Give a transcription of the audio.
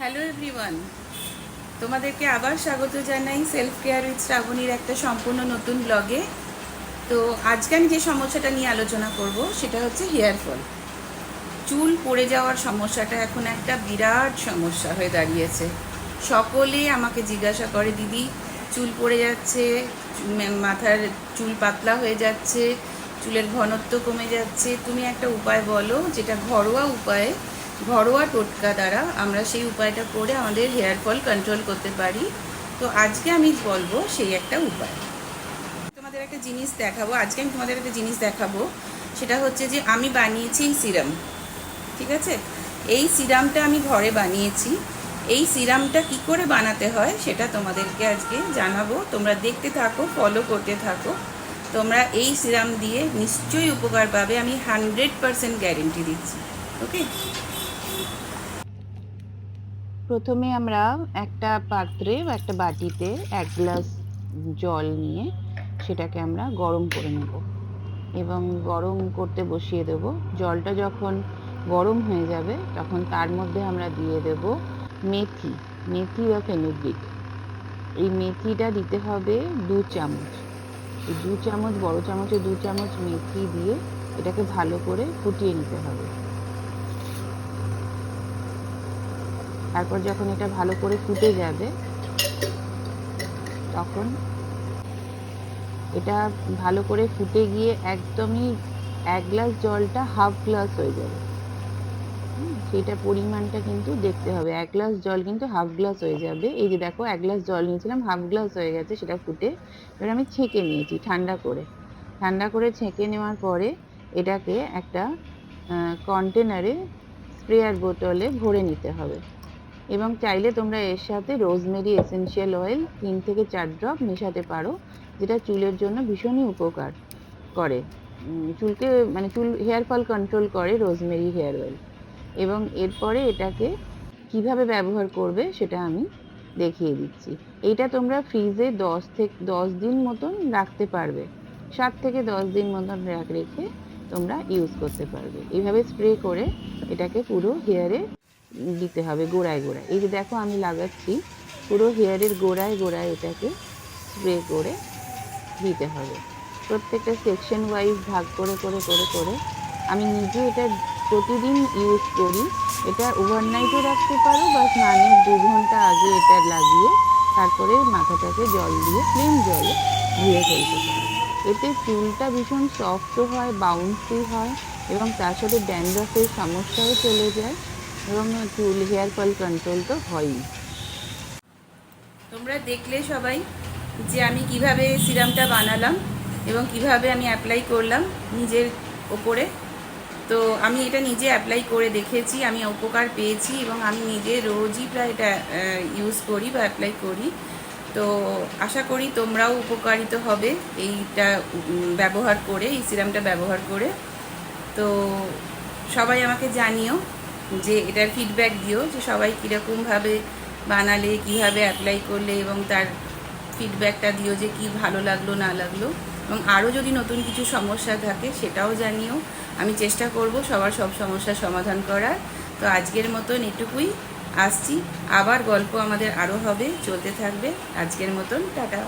Hello everyone, তোমাদেরকে আবার স্বাগত জানাই সেলফ কেয়ার উইথ শ্রাবণীর একটা সম্পূর্ণ নতুন ব্লগে। তো আজকে আমি যে সমস্যাটা নিয়ে আলোচনা করব সেটা হচ্ছে হেয়ার ফল। চুল পড়ে যাওয়ার সমস্যাটা এখন একটা বিরাট সমস্যা হয়ে দাঁড়িয়েছে। সকলে আমাকে জিজ্ঞাসা করে, দিদি চুল পড়ে যাচ্ছে, মাথার চুল পাতলা হয়ে যাচ্ছে, চুলের ঘনত্ব কমে যাচ্ছে, তুমি একটা উপায় বলো যেটা ঘরোয়া উপায়ে, ঘরোয়া টোটকা দ্বারা আমরা সেই উপায়টা করে আমাদের হেয়ার ফল কন্ট্রোল করতে পারি। তো আজকে আমি বলবো সেই একটা উপায়। তোমাদের একটা জিনিস দেখাবো, আজকে আমি তোমাদের একটা জিনিস দেখাবো, সেটা হচ্ছে যে আমি বানিয়েছি সিরাম। ঠিক আছে, এই সিরামটা আমি ঘরে বানিয়েছি। এই সিরামটা কি করে বানাতে হয় সেটা তোমাদেরকে আজকে জানাবো। তোমরা দেখতে থাকো, ফলো করতে থাকো। তোমরা এই সিরাম দিয়ে নিশ্চয়ই উপকার পাবে, আমি 100% গ্যারেন্টি দিচ্ছি। ওকে, প্রথমে আমরা একটা পাত্রে বা একটা বাটিতে 1 গ্লাস জল নিয়ে সেটাকে আমরা গরম করে নেব এবং গরম করতে বসিয়ে দেব। জলটা যখন গরম হয়ে যাবে তখন তার মধ্যে আমরা দিয়ে দেব মেথি, মেথি বা ফেনুগ্রিক। এই মেথিটা দিতে হবে 2 চামচ। এই 2 চামচ, বড় চামচে 2 চামচ মেথি দিয়ে এটাকে ভালো করে ফুটিয়ে নিতে হবে। তারপর যখন এটা ভালো করে ফুটে যাবে তখন এটা ভালো করে ফুটে গিয়ে একদমই 1 গ্লাস জলটা হাফ গ্লাস হয়ে যাবে। সেটা পরিমাণটা কিন্তু দেখতে হবে, 1 গ্লাস জল কিন্তু হাফ গ্লাস হয়ে যাবে। এই যে দেখো, 1 গ্লাস জল নিয়েছিলাম, হাফ গ্লাস হয়ে গেছে সেটা ফুটে। এবার আমি ছেঁকে নিয়েছি ঠান্ডা করে। ঠান্ডা করে ছেঁকে নেওয়ার পরে এটাকে একটা কন্টেনারে, স্প্রেয়ার বোতলে ভরে নিতে হবে। এবং চাইলে তোমরা এর সাথে রোজমেরি এসেনশিয়াল অয়েল 3 থেকে 4 ড্রপ মেশাতে পারো, যেটা চুলের জন্য ভীষণই উপকার করে। চুলকে মানে চুল হেয়ার ফল কন্ট্রোল করে রোজমেরি হেয়ার অয়েল। এবং এরপরে এটাকে কিভাবে ব্যবহার করবে সেটা আমি দেখিয়ে দিচ্ছি। এইটা তোমরা ফ্রিজে 10 দিন মতন রাখতে পারবে। 7 থেকে 10 দিন মতন রেখে তোমরা ইউজ করতে পারবে। এইভাবে স্প্রে করে এটাকে পুরো হেয়ারে দিতে হবে, গোড়ায় গোড়ায়। এই যে দেখো আমি লাগাচ্ছি, পুরো হেয়ারের গোড়ায় গোড়ায় এটাকে স্প্রে করে দিতে হবে। প্রত্যেকটা সেকশন ওয়াইজ ভাগ করে করে করে করে আমি নিজে এটা প্রতিদিন ইউজ করি। এটা ওভারনাইটও রাখতে পারো বা স্নানের 2 ঘন্টা আগে এটা লাগিয়ে তারপরে মাথাটাকে জল দিয়ে, প্লেন জলে ধুয়ে ফেলতে পারো। এতে চুলটা ভীষণ সফটও হয়, বাউন্সি হয় এবং তার সাথে ড্যান্ড্রফের সমস্যাও চলে যায় এবং চুল হেয়ার ফল কন্ট্রোল তো হয়ই। তোমরা দেখলে সবাই যে আমি কিভাবে সিরামটা বানালাম এবং কিভাবে আমি অ্যাপ্লাই করলাম নিজের ওপরে। তো আমি এটা নিজে অ্যাপ্লাই করে দেখেছি, আমি উপকার পেয়েছি এবং আমি নিজে রোজই প্রায় এটা ইউজ করি বা অ্যাপ্লাই করি। তো আশা করি তোমরাও উপকারিত হবে এইটা ব্যবহার করে, এই সিরামটা ব্যবহার করে। তো সবাই আমাকে জানিও, যে এটার ফিডব্যাক দিও যে সবাই কীরকমভাবে বানালে, কীভাবে অ্যাপ্লাই করলে, এবং তার ফিডব্যাকটা দিও যে কি ভালো লাগলো না লাগলো। এবং আরও যদি নতুন কিছু সমস্যা থাকে সেটাও জানিও, আমি চেষ্টা করব সবার সব সমস্যার সমাধান করার। তো আজকের মতন এটুকুই, আসছি, আবার গল্প আমাদের আরও হবে, চলতে থাকবে। আজকের মতন টাটা।